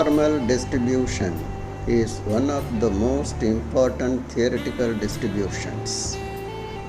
Normal distribution is one of the most important theoretical distributions.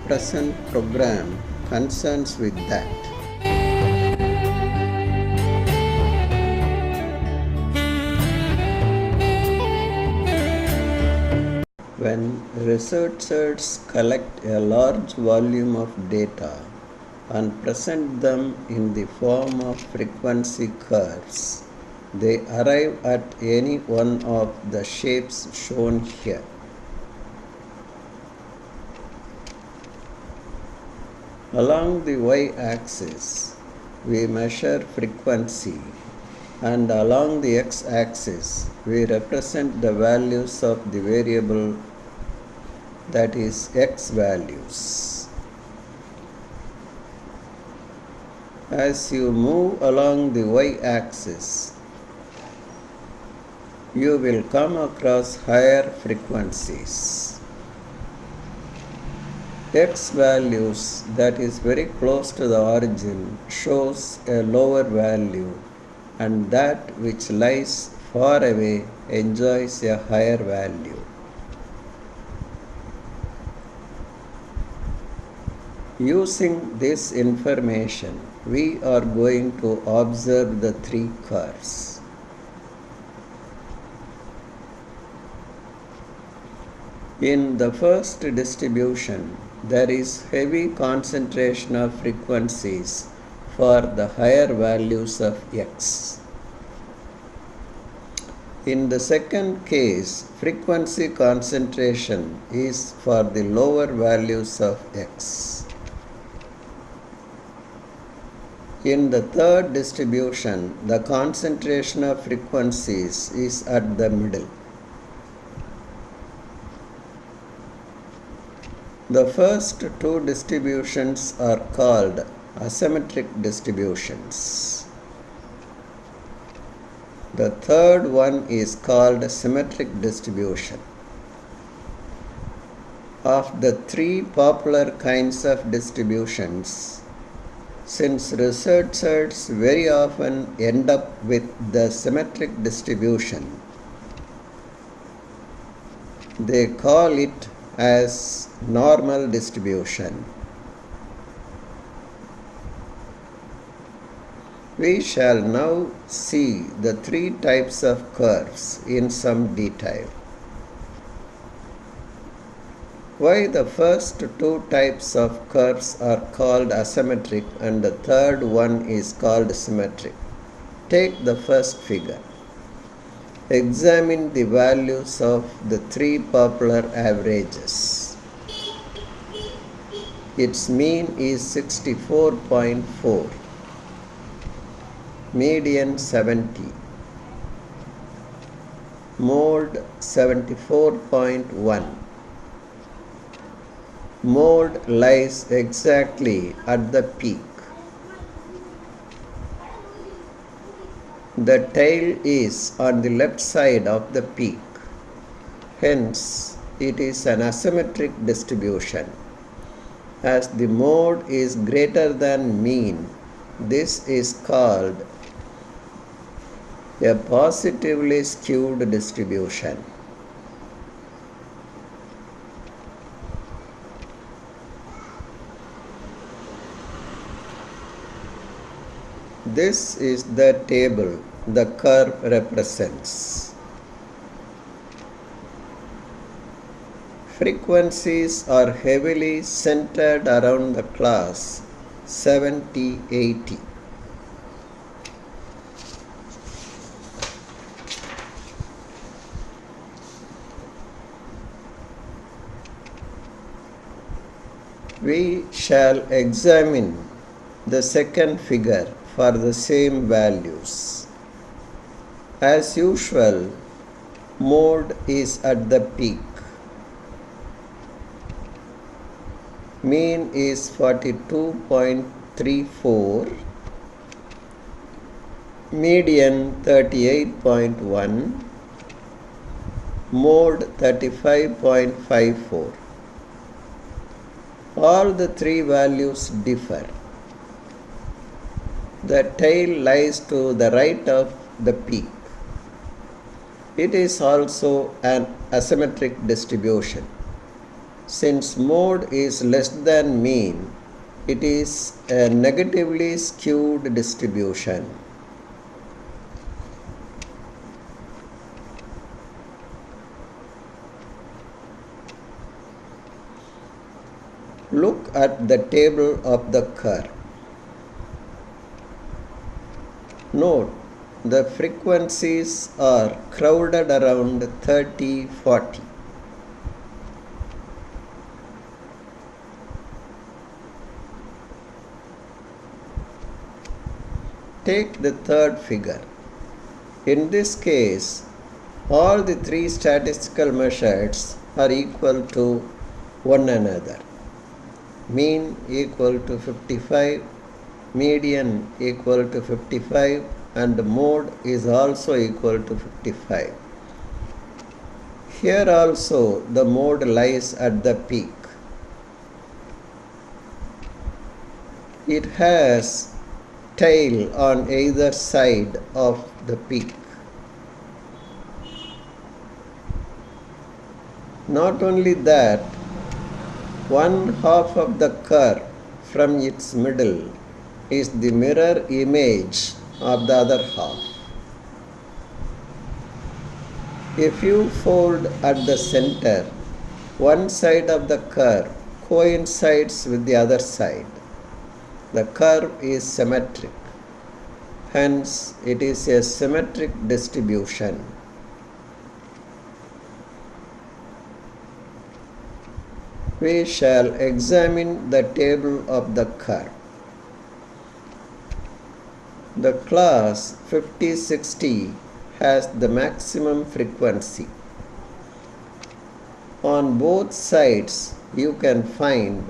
Present program concerns with that. When researchers collect a large volume of data and present them in the form of frequency curves, they arrive at any one of the shapes shown here. Along the y-axis, we measure frequency, and along the x-axis, we represent the values of the variable, that is x values. As you move along the y-axis, you will come across higher frequencies. X values, that is very close to the origin, shows a lower value, and that which lies far away enjoys a higher value. Using this information, we are going to observe the three curves. In the first distribution, there is heavy concentration of frequencies for the higher values of x. In the second case, frequency concentration is for the lower values of x. In the third distribution, the concentration of frequencies is at the middle. The first two distributions are called asymmetric distributions. The third one is called symmetric distribution. Of the three popular kinds of distributions, since researchers very often end up with the symmetric distribution, they call it as normal distribution. We shall now see the three types of curves in some detail. Why the first two types of curves are called asymmetric and the third one is called symmetric? Take the first figure. Examine the values of the three popular averages. Its mean is 64.4, median 70, mode 74.1. Mode lies exactly at the peak. The tail is on the left side of the peak. Hence, it is an asymmetric distribution. As the mode is greater than mean, this is called a positively skewed distribution. This is the table the curve represents. Frequencies are heavily centered around the class 70-80. We shall examine the second figure for the same values. As usual, mode is at the peak. Mean is 42.34, median 38.1, mode 35.54. All the three values differ. The tail lies to the right of the peak. It is also an asymmetric distribution. Since mode is less than mean, it is a negatively skewed distribution. Look at the table of the curve. Note the frequencies are crowded around 30-40. Take the third figure. In this case, all the three statistical measures are equal to one another. Mean equal to 55, median equal to 55, and mode is also equal to 55. Here also the mode lies at the peak. It has tail on either side of the peak. Not only that, one half of the curve from its middle is the mirror image of the other half. If you fold at the center, one side of the curve coincides with the other side. The curve is symmetric. Hence, it is a symmetric distribution. We shall examine the table of the curve. The class 50-60 has the maximum frequency. On both sides, you can find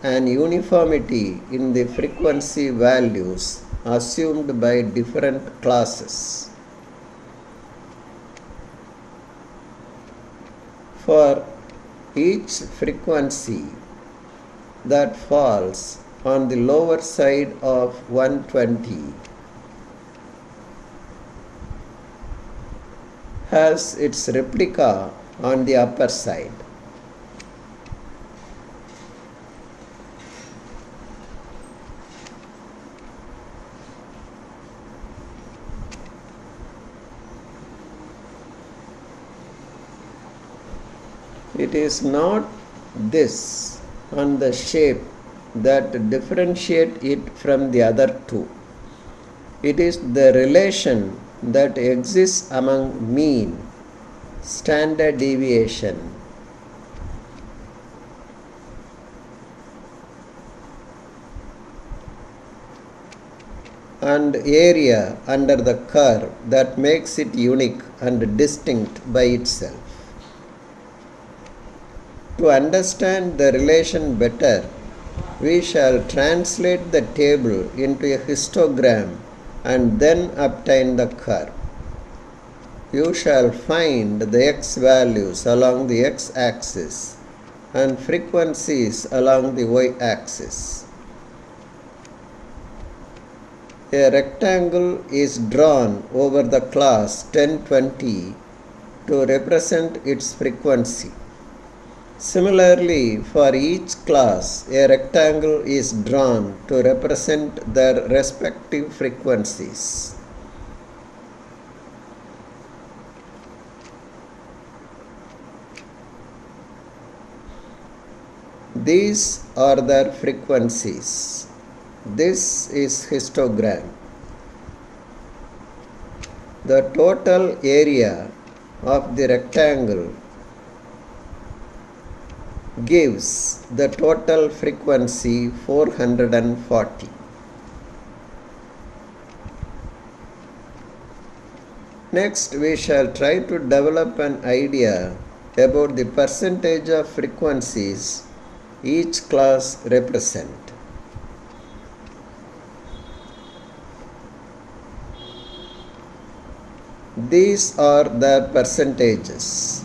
an uniformity in the frequency values assumed by different classes. For each frequency that falls on the lower side of 120 has its replica on the upper side. It is not this and the shape that differentiate it from the other two. It is the relation that exists among mean, standard deviation, and area under the curve that makes it unique and distinct by itself. To understand the relation better, we shall translate the table into a histogram and then obtain the curve. You shall find the x values along the x-axis and frequencies along the y-axis. A rectangle is drawn over the class 1020 to represent its frequency. Similarly, for each class, a rectangle is drawn to represent their respective frequencies. These are their frequencies. This is histogram. The total area of the rectangle gives the total frequency 440. Next, we shall try to develop an idea about the percentage of frequencies each class represent. These are the percentages.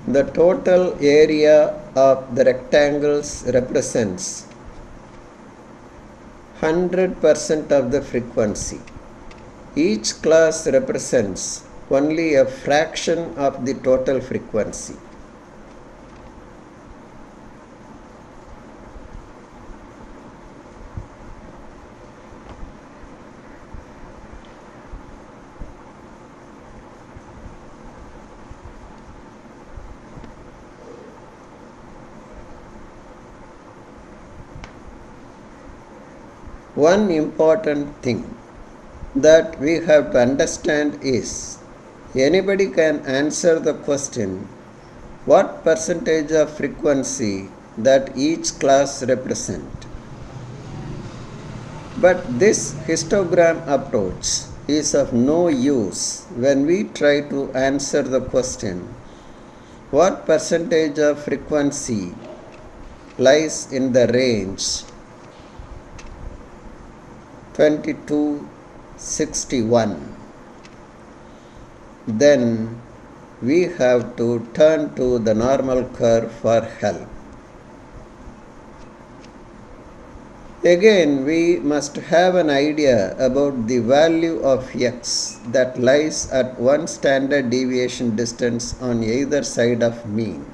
The total area of the rectangles represents 100% of the frequency. Each class represents only a fraction of the total frequency. One important thing that we have to understand is anybody can answer the question what percentage of frequency that each class represent. But this histogram approach is of no use when we try to answer the question what percentage of frequency lies in the range 2261. Then we have to turn to the normal curve for help. Again, we must have an idea about the value of x that lies at one standard deviation distance on either side of mean.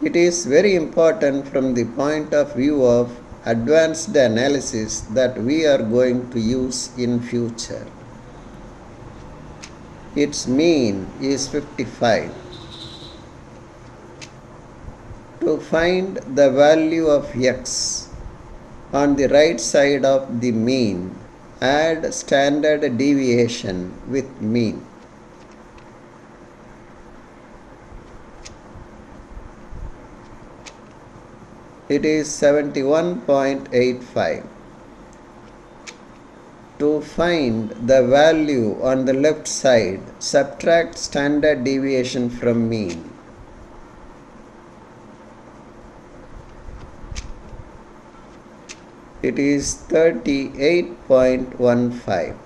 It is very important from the point of view of advanced analysis that we are going to use in future. Its mean is 55. To find the value of x on the right side of the mean, add standard deviation with mean. It is 71.85. To find the value on the left side, subtract standard deviation from mean. It is 38.15.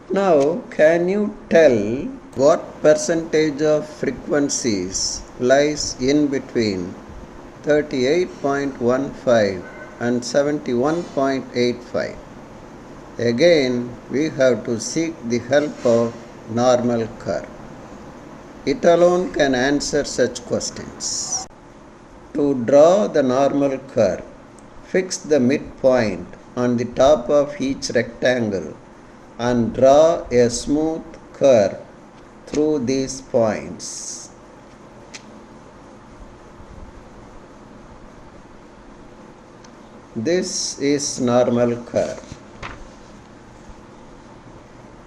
Now, can you tell what percentage of frequencies lies in between 38.15 and 71.85? Again, we have to seek the help of normal curve. It alone can answer such questions. To draw the normal curve, fix the midpoint on the top of each rectangle and draw a smooth curve through these points. This is normal curve.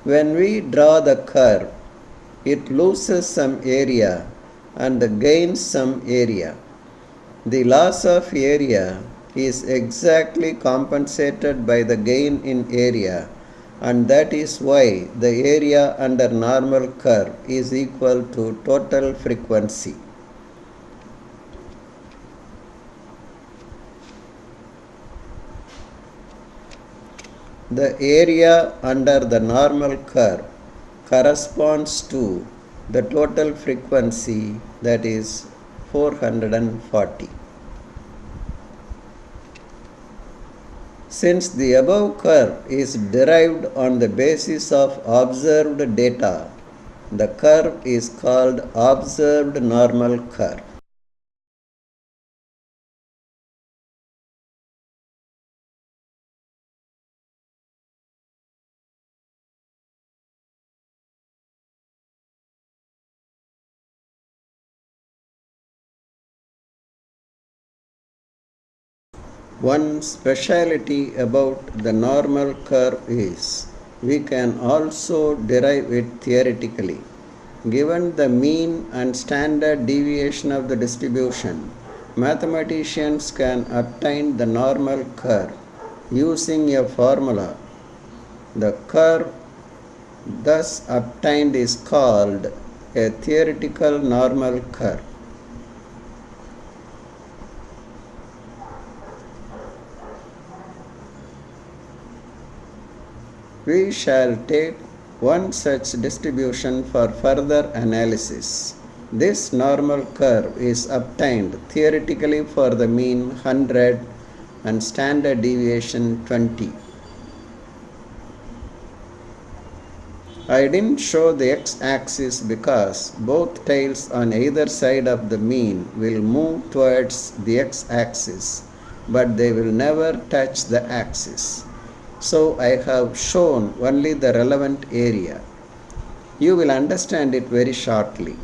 When we draw the curve, it loses some area and gains some area. The loss of area is exactly compensated by the gain in area, and that is why the area under normal curve is equal to total frequency. The area under the normal curve corresponds to the total frequency, that is 440. Since the above curve is derived on the basis of observed data, the curve is called observed normal curve. One speciality about the normal curve is we can also derive it theoretically. Given the mean and standard deviation of the distribution, mathematicians can obtain the normal curve using a formula. The curve thus obtained is called a theoretical normal curve. We shall take one such distribution for further analysis. This normal curve is obtained theoretically for the mean 100 and standard deviation 20. I didn't show the x-axis because both tails on either side of the mean will move towards the x-axis, but they will never touch the axis. So I have shown only the relevant area. You will understand it very shortly.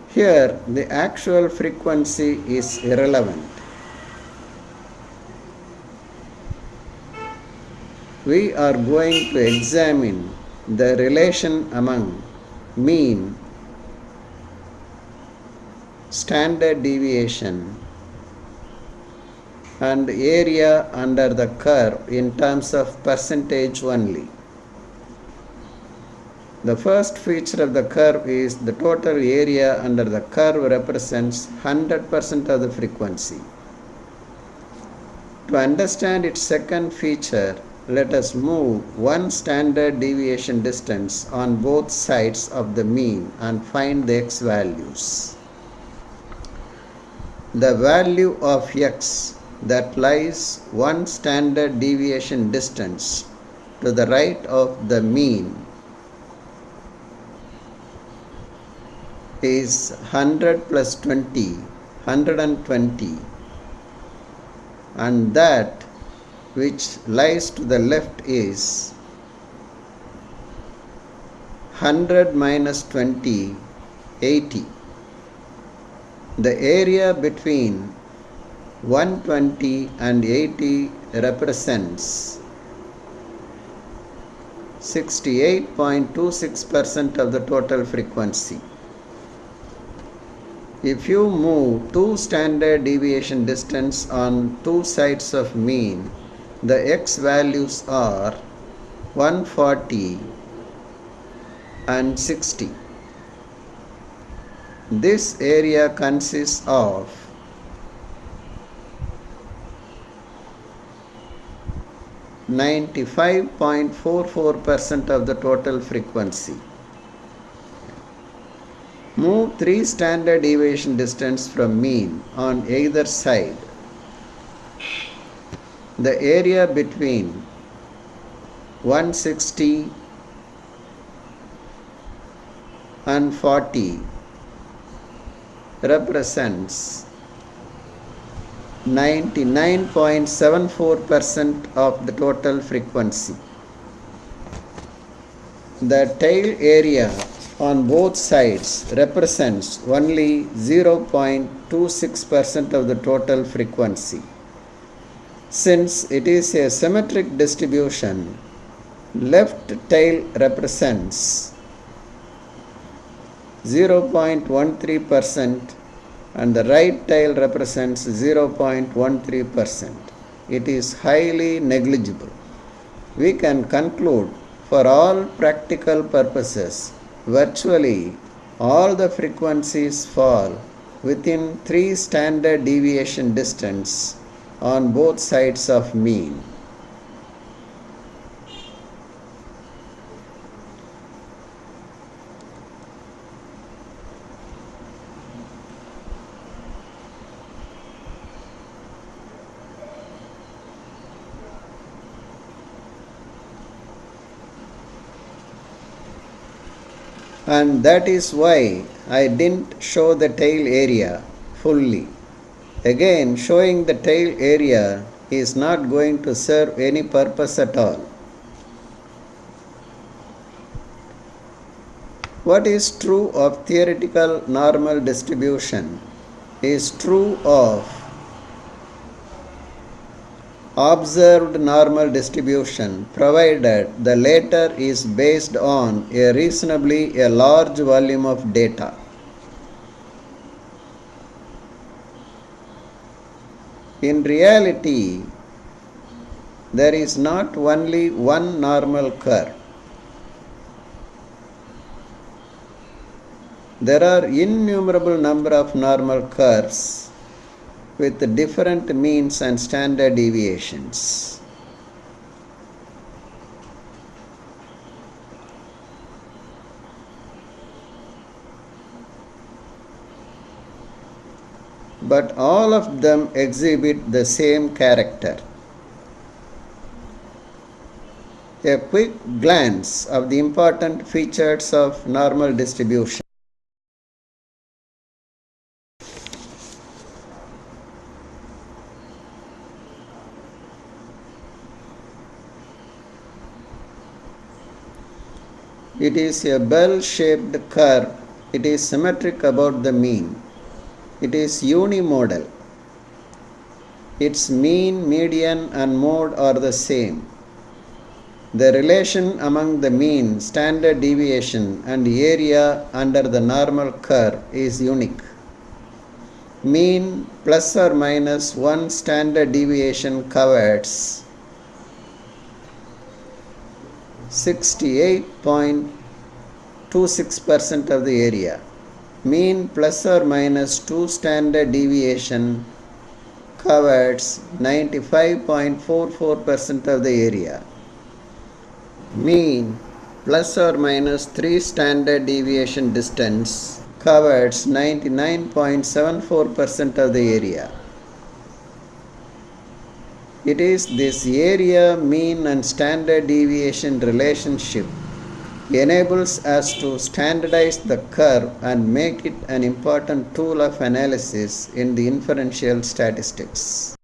Here, the actual frequency is irrelevant. We are going to examine the relation among mean, standard deviation, and area under the curve in terms of percentage only. The first feature of the curve is the total area under the curve represents 100% of the frequency. To understand its second feature, let us move one standard deviation distance on both sides of the mean and find the x values. The value of x that lies one standard deviation distance to the right of the mean is 100 plus 20, 120, and that which lies to the left is 100 minus 20, 80. The area between 120 and 80 represents 68.26% of the total frequency. If you move two standard deviation distance on two sides of mean, the x values are 140 and 60. This area consists of 95.44% of the total frequency. Move three standard deviation distance from mean on either side. The area between 160 and 40 represents 99.74% of the total frequency. The tail area on both sides represents only 0.26% of the total frequency. Since it is a symmetric distribution, left tail represents 0.13% and the right tail represents 0.13%. It is highly negligible. We can conclude for all practical purposes, virtually all the frequencies fall within 3 standard deviation distance on both sides of mean. And that is why I didn't show the tail area fully. Again, showing the tail area is not going to serve any purpose at all. What is true of theoretical normal distribution is true of observed normal distribution, provided the latter is based on a reasonably large volume of data. In reality, there is not only one normal curve. There are innumerable number of normal curves with different means and standard deviations. but all of them exhibit the same character. A quick glance of the important features of normal distribution. It is a bell-shaped curve. It is symmetric about the mean. It is unimodal. Its mean, median, and mode are the same. The relation among the mean, standard deviation, and area under the normal curve is unique. Mean plus or minus 1 standard deviation covers 68.26% of the area. Mean plus or minus 2 standard deviation covers 95.44% of the area. Mean plus or minus 3 standard deviation distance covers 99.74% of the area. It is this area, mean, and standard deviation relationship enables us to standardize the curve and make it an important tool of analysis in the inferential statistics.